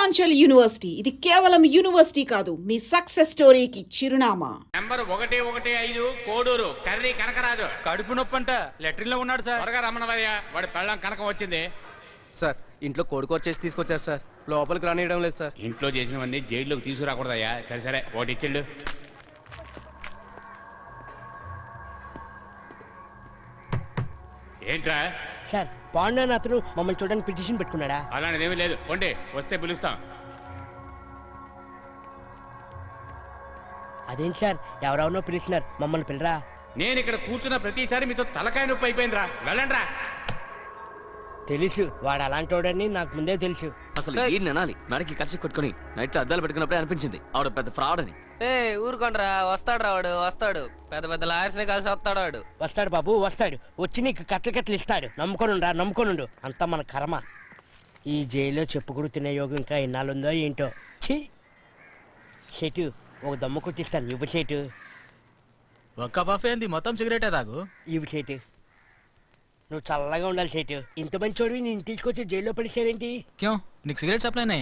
Purvanchal university ఇది కేవలం university కాదు, మీ సక్సెస్ స్టోరీకి చిరునామా. నంబర్ 115 కోడూరు కర్రీ కనకరాజు. కడుపు నొప్పి అంట లెట్రిన్ లో ఉన్నాడు సార్. త్వరగా రమ్మనవయ్యా, వాడి పెళ్ళం కనకం వచ్చింది. సార్ ఇంట్లో కోడికూర చేసి తీసుకొచ్చారు సార్, లోపలికి రానియడం లేదు సార్. ఇంట్లో చేసినవన్నీ జైల్లోకి తీసుకురాకూడదయ్యా. సరే సరే ఒకటి ఇచ్చిండు. ఏంట్రా సార్ పాండు అని అతను మమ్మల్ని చూడడానికి పిటిషన్ పెట్టుకున్నాడా? అలాంటిదేమీ లేదు, పోండి, వస్తే పిలుస్తాం. అదేంటి సార్ ఎవరెవరినో పిలిచినారు, మమ్మల్ని పిల్లరా? నేను ఇక్కడ కూర్చున్న ప్రతిసారి మీతో తలకాయ నొప్పి అయిపోయిందిరా. వెళ్ళండ్రా. తెలుసు వాడు అలాంటి వాడని నాకు ముందే తెలుసు. అసలు ఏం అనాలి? మెడకి కలిసి కొట్టుకుని నైట్ లో అద్దాలు పెట్టుకున్నప్పుడే అనిపించింది ఆవిడ పెద్ద ఫ్రాడ్ అని. ఊరుకోండ్రా, వస్తాడు వాడు, వస్తాడు. పెద్ద పెద్ద లాయర్స్ ని కలిసి వస్తాడు వాడు. వస్తాడు బాబు వస్తాడు, వచ్చి నీకు కట్టలు ఇస్తాడు. నమ్ముకొనుండ్రా, నమ్ముకొనుండు, అంతా మన కర్మ. ఈ జైల్లో చెప్పుకుడు తినే యోగం ఇంకా ఎన్నాళ్ళుందో ఏంటో. ఛీ సెటు ఒక దమ్ము కొట్టిస్తాను, ఇవ్వు సెటు. ఒక్క బఫే ఏంది, మొత్తం సిగరెటే తాగు. ఇవ్వు సెటు, నువ్వు చల్లగా ఉండాలి సెటు. ఇంత మంచోడివి నేను తీసుకొచ్చి జైల్లో పడిసారేంటి? క్యూ నీకు సిగరెట్ సప్లైనే?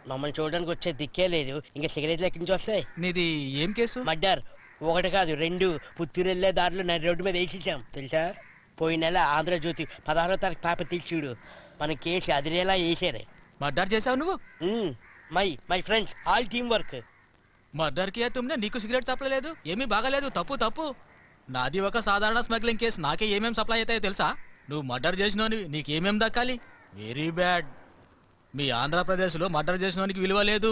మమ్మల్ని చూడడానికి వచ్చే దిక్కే లేదు, ఇంకా సిగరెట్లు ఎక్కడి నుంచి వస్తాయి? నీది ఏం కేసు? మర్డర్. ఒకటి కాదు రెండు, పుత్తూరు వెళ్ళే దారిలో నడి రోడ్డు మీద వేసేసాం తెలుసా. పోయిన నెల ఆంధ్రజ్యోతి 16వ తారీఖు పేపర్ తీసి చూడు, మన కేసు అదిరేలా వేసారు. మర్డర్ చేసావు నువ్వు? My friends all team work. Murder కియా తుమ్నే, నీకు సిగరెట్ సప్లై లేదు, ఏమీ బాగాలేదు, తప్పు తప్పు. నాది ఒక సాధారణ స్మగ్లింగ్ కేసు, నాకే ఏమేం సప్లై అవుతాయో తెలుసా? నువ్వు మర్డర్ చేసినోని నీకేమేం దక్కాలి? Very bad. మీ ఆంధ్రప్రదేశ్లో మర్డర్ చేసినోనికి విలువ లేదు.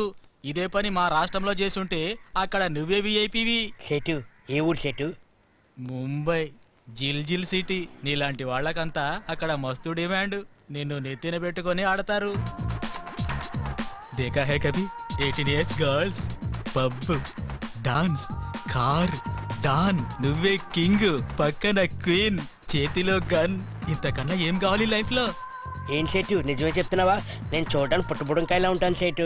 ఇదే పని మా రాష్ట్రంలో చేసుంటే అక్కడ నువ్వే విఐపివి. సెటు ఏ ఊరు సెటు? ముంబై జిల్ జిల్ సిటీ. నీలాంటి వాళ్ళకంతా అక్కడ మస్తు డిమాండ్. నిన్ను నెత్తిన పెట్టుకొని ఆడతారు. దేఖా హై కభీ 18 years girls, pub, dance, car, don, నువ్వే కింగ్, పక్కన క్వీన్, చేతిలో గన్. ఇంతకన్నా ఏం కావాలి లైఫ్ లో? ఏం సెటు నిజమే చెప్తున్నావా? నేను చూడడానికి పుట్టబుడంకాయలా ఉంటాను సెటు.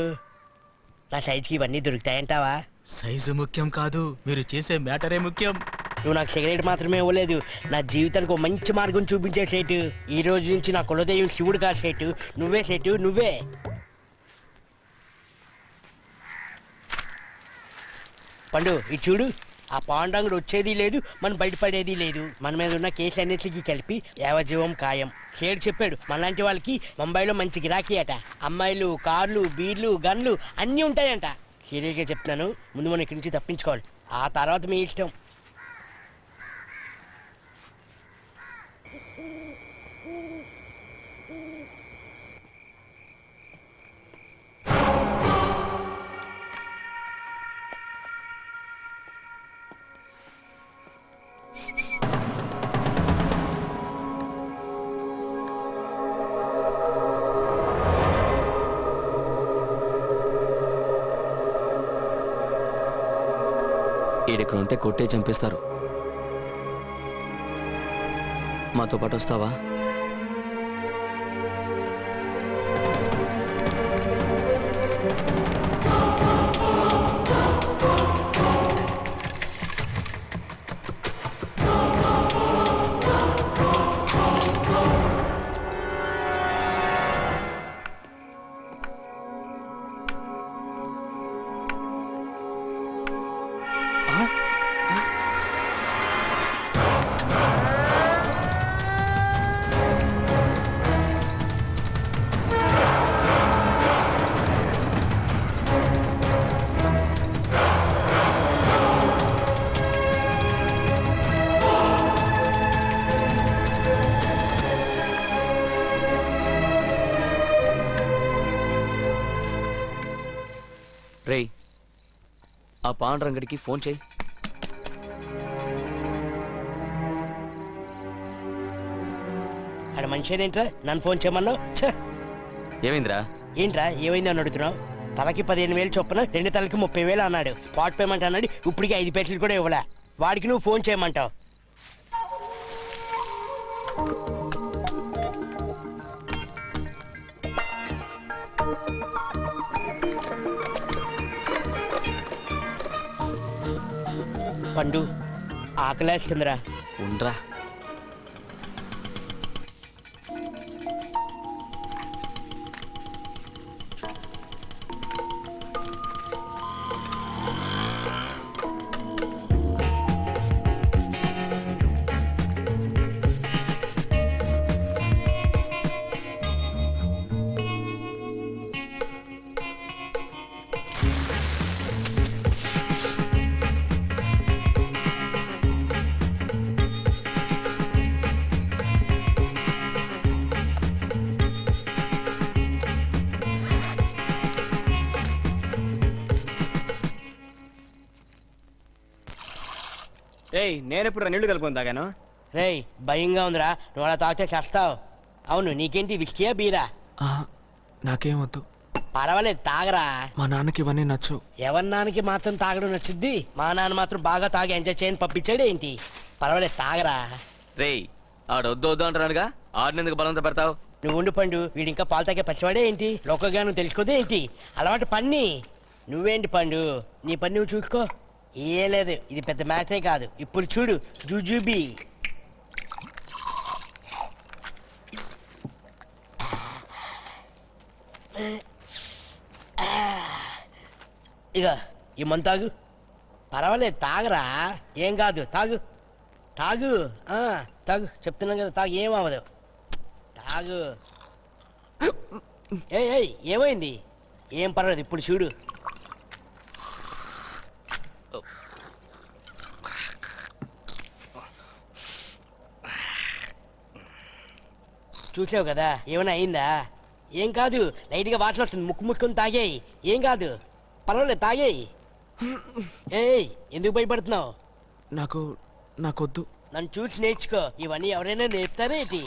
నా సైజుకి ఇవన్నీ దొరుకుతాయంటావా? సైజు ముఖ్యం కాదు, మీరు చేసే మ్యాటరే ముఖ్యం. నువ్వు నాకు సిగరెట్ మాత్రమే ఇవ్వలేదు, నా జీవితానికి ఒక మంచి మార్గం చూపించే సేటు. ఈ రోజు నుంచి నా కులదైవం శివుడు కాదు సేటు, నువ్వే సేటు, నువ్వే. పండు ఇది చూడు, ఆ పాండంగుడు వచ్చేది లేదు, మనం బయటపడేది లేదు. మన మీద ఉన్న కేసు అన్నిటికీ కలిపి యావజ్జీవం ఖాయం. షేర్ చెప్పాడు మనలాంటి వాళ్ళకి ముంబైలో మంచి గిరాకీ అట. అమ్మాయిలు, కార్లు, బీర్లు, గన్లు అన్నీ ఉంటాయంట. సీరియస్గా చెప్తున్నాను, ముందు మనం ఇక్కడి నుంచి తప్పించుకోవాలి, ఆ తర్వాత మీ ఇష్టం. ఈడెక్కడ ఉంటే కొట్టే చంపేస్తారు. మాతో పాటు వస్తావా? రే, ఆ పాండ్రంగడికి ఫోన్ చేయి. అక్కడ మనిషి ఏంట్రా నన్ను ఫోన్ చేయమన్నావు? ఏమైందిరా? ఏంట్రా ఏమైంది అని అడుగుతున్నావు? తలకి 15,000 చొప్పున 2 తలకి 30,000 అన్నాడు. స్పాట్ పేమెంట్ అన్నాడు, ఇప్పటికి 5 పైసలు కూడా ఇవ్వలే. వాడికి నువ్వు ఫోన్ చేయమంటావు? పండు ఆకలేస్తుందిరా. ఉండరా. ఏయ్ నేను ఎప్పుడు నీళ్లు కలుపుకొని తాగాను. రేయ్ భయంగా ఉందిరా, నువ్వు అలా తాగితే చేస్తావు. అవును నీకేంటి విస్కీయా బీరా? నాకేం వద్దు. పర్వాలేదు తాగరా. మా నాన్నకి ఇవన్నీ నచ్చు. ఎవరి నాన్నకి మాత్రం తాగడం నచ్చుద్ది? మా నాన్న మాత్రం బాగా తాగి ఎంజాయ్ చేయని పంపించాడు ఏంటి? పర్వాలేదు తాగరా. రేయ్ ఆడు వద్దు వద్దు అంటున్నాడుగా, ఆడినందుకు బలంతో పెడతావు. నువ్వు ఉండు పండు, వీడి ఇంకా పాలు తాగే పసివాడే ఏంటి? లోకజ్ఞానం తెలుసుకోదే ఏంటి? అలవాటు పన్ని. నువ్వేంటి పండు, నీ పని నువ్వు చూసుకో. ఏ లేదు, ఇది పెద్ద మ్యాటరే కాదు. ఇప్పుడు చూడు జూజూబీ. ఇక ఈ మందు తాగు. పర్వాలేదు తాగరా, ఏం కాదు. తాగు తాగు తాగు, చెప్తున్నాం కదా తాగు, ఏం అవ్వదు. తాగు. ఏయ్ ఏమైంది? ఏం పర్వాలేదు, ఇప్పుడు చూడు. చూసావు కదా, ఏమైనా అయిందా? ఏం కాదు, లైట్గా వాసన వస్తుంది, ముక్కు ముక్కుని తాగేయి, ఏం కాదు. పర్వాలేదు తాగేయి. ఏయ్ ఎందుకు భయపడుతున్నావు? నాకొద్దు. నన్ను చూసి నేర్చుకో, ఇవన్నీ ఎవరైనా నేర్పుతారా ఏంటి?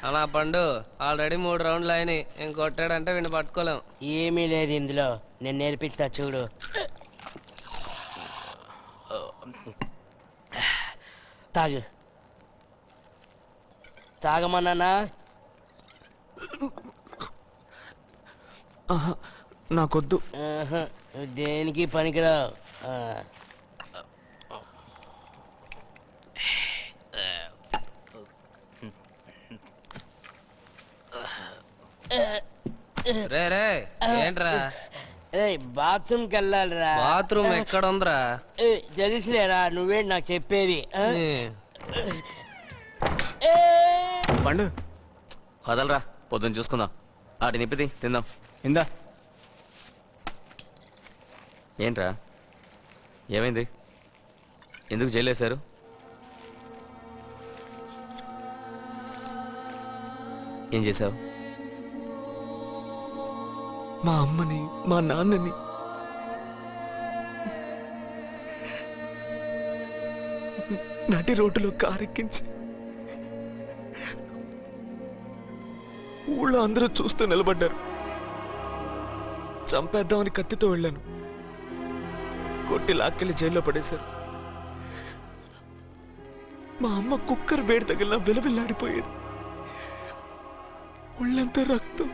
అలా పండు ఆల్రెడీ 3 రౌండ్లు అయినాయి, ఇంకొట్టాడంటే వీడిని పట్టుకోలేం. ఏమీ లేదు ఇందులో, నేను నేర్పిస్తా చూడు. తాగు. తాగమన్నానా? నాకొద్దు. నువ్వు దేనికి పనికిరావు. రే రే ఏంట్రా? బాత్రూమ్కి వెళ్ళాలిరా. బాత్రూమ్ ఎక్కడ ఉందిరా? తెలుసులేరా, నువ్వేంటి నాకు చెప్పేది? పండు వదలరా, పొద్దున్న చూసుకుందాం. ఆటి నిప్పిది తిందాం. ఇందా. ఏంట్రా ఏమైంది? ఎందుకు జైలు వేశారు? ఏం చేశావు? మా అమ్మని మా నాన్నని నటి రోడ్డులో కారెక్కించి ఊళ్ళో అందరూ చూస్తూ నిలబడ్డారు. చంపేద్దామని కత్తితో వెళ్ళాను, కొట్టి లాక్కెళ్ళి జైల్లో పడేశారు. మా అమ్మ కుక్కర్ వేడి తగిలిన బిలబిల్లాడిపోయేది, ఒళ్ళంతా రక్తం.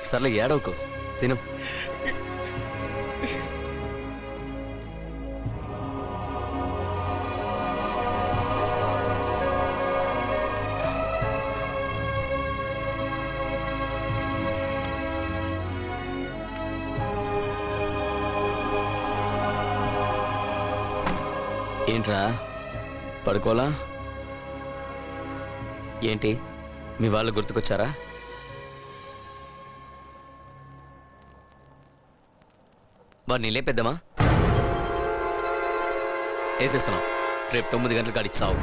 సర్లే ఏడవకు, తిను. ఏంట్రా పడుకోలా? ఏంటి మీ వాళ్ళు గుర్తుకొచ్చారా? వాడిని లేపేద్దామా? వేసేస్తున్నాం, రేపు 9 గంటలకు అడిచావు.